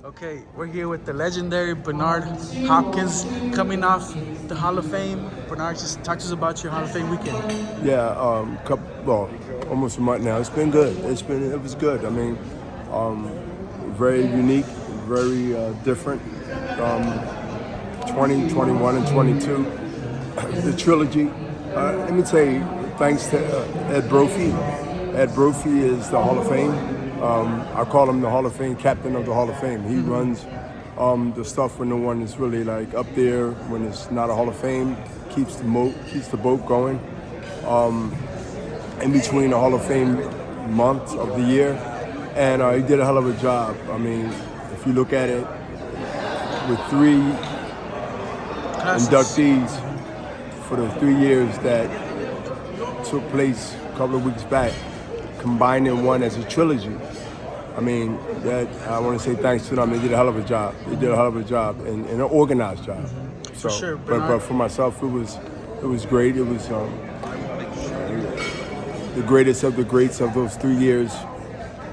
Okay, we're here with the legendary Bernard Hopkins coming off the Hall of Fame. Bernard, just talk to us about your Hall of Fame weekend. Yeah, almost a month now. It's been good. It was good. I mean, very unique, very different. 20, 21, and 22. The trilogy. Let me tell you, thanks to Ed Brophy. Ed Brophy is the Hall of Fame. I call him the Hall of Fame captain of the Hall of Fame. He runs the stuff when no one is really like up there, when it's not a Hall of Fame, keeps the boat going. In between the Hall of Fame months of the year, and he did a hell of a job. I mean, if you look at it, with 3 inductees for the 3 years that took place a couple of weeks back, combined in one as a trilogy. I mean, that I want to say thanks to them. They did a hell of a job. They did a hell of a job and an organized job. So, for sure, but for myself, it was great. It was the greatest of the greats of those 3 years,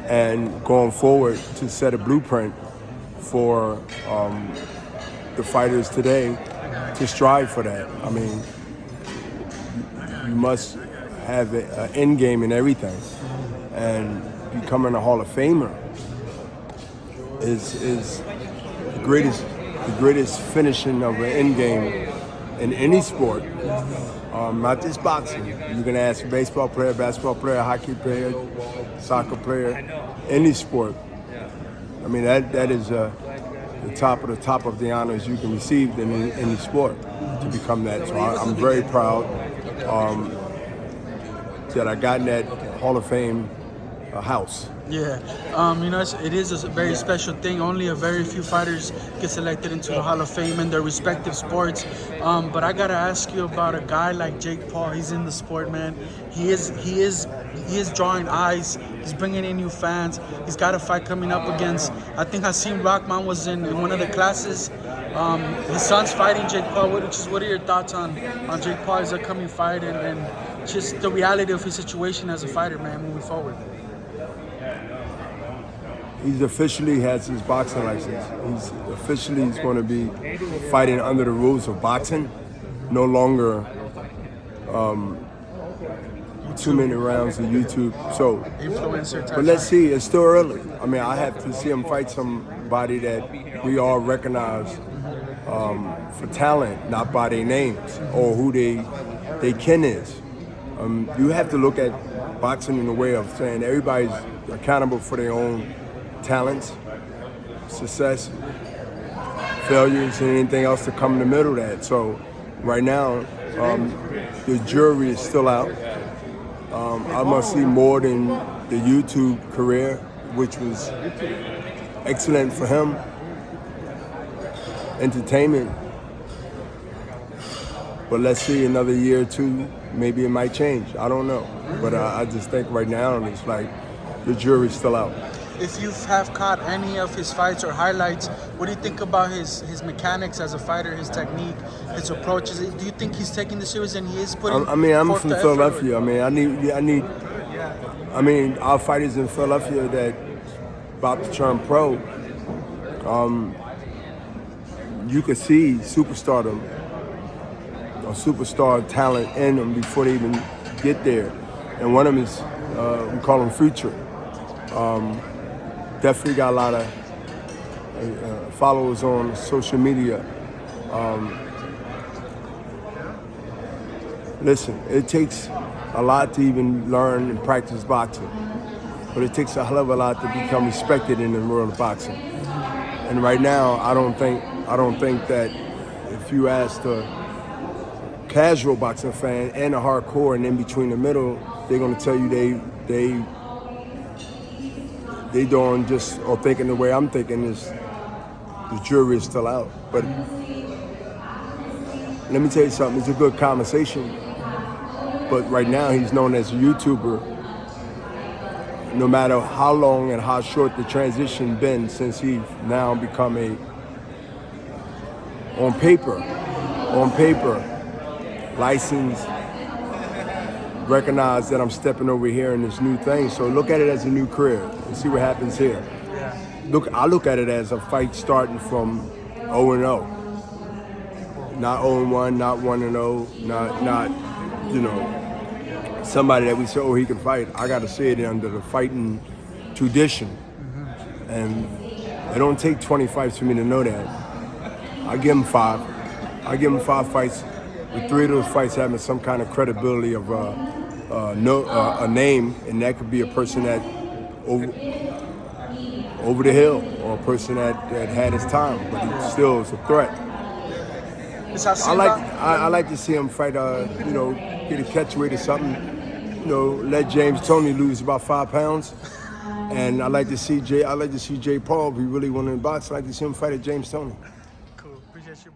and going forward to set a blueprint for the fighters today to strive for that. I mean, you must have an end game in everything, and becoming a Hall of Famer is the greatest finishing of an end game in any sport, not just boxing. You can ask a baseball player, basketball player, hockey player, soccer player, any sport. I mean, that is the top of the honors you can receive in any sport to become that. So I'm very proud that I got in that Hall of Fame house. Yeah, it is a very special thing. Only a very few fighters get selected into the Hall of Fame in their respective sports. But I gotta ask you about a guy like Jake Paul. He's in the sport, man. He is drawing eyes. He's bringing in new fans. He's got a fight coming up against, I think Hasim Rahman was in one of the classes. His son's fighting Jake Paul. What are your thoughts on Jake Paul's upcoming fight and just the reality of his situation as a fighter, man, moving forward? He's officially has his boxing license. He's going to be fighting under the rules of boxing, no longer 2 minute rounds of YouTube. So, but let's see. It's still early. I mean, I have to see him fight somebody that we all recognize for talent, not by their names or who they kin is. You have to look at boxing in a way of saying everybody's accountable for their own talents, success, failures, and anything else to come in the middle of that. So right now, the jury is still out. I must see more than the YouTube career, which was excellent for him. Entertainment. But let's see another year or two, maybe it might change. I don't know. But I just think right now it's like the jury's still out. If you have caught any of his fights or highlights, what do you think about his mechanics as a fighter, his technique, his approaches? Do you think he's taking this serious and he is putting? I mean, I'm from Philadelphia. I mean, our fighters in Philadelphia that about to turn pro. You could see superstardom or superstar talent in them before they even get there, and one of them is we call him Future. Definitely got a lot of followers on social media. Listen, it takes a lot to even learn and practice boxing, but it takes a hell of a lot to become respected in the world of boxing. And right now, I don't think that if you ask the casual boxing fan and a hardcore and in between the middle, they're gonna tell you they doing just or thinking the way I'm thinking is the jury is still out. But let me tell you something, it's a good conversation. But right now he's known as a YouTuber. No matter how long and how short the transition been since he's now become on paper, licensed, recognize that I'm stepping over here in this new thing. So look at it as a new career and see what happens here. I look at it as a fight starting from 0-0. Not 0-1, not 1-0, not somebody that we say, oh, he can fight. I got to say it under the fighting tradition. And it don't take 20 fights for me to know that. I give him 5. I give him 5 fights, with 3 of those fights having some kind of credibility of a name, and that could be a person that over the hill, or a person that had his time, but he still is a threat. I like to see him fight, get a catch weight or something. Let James Toney lose about 5 pounds. And I like to see Jay Paul, if he really wanted to box, I like to see him fight at James Toney. Cool. Appreciate you,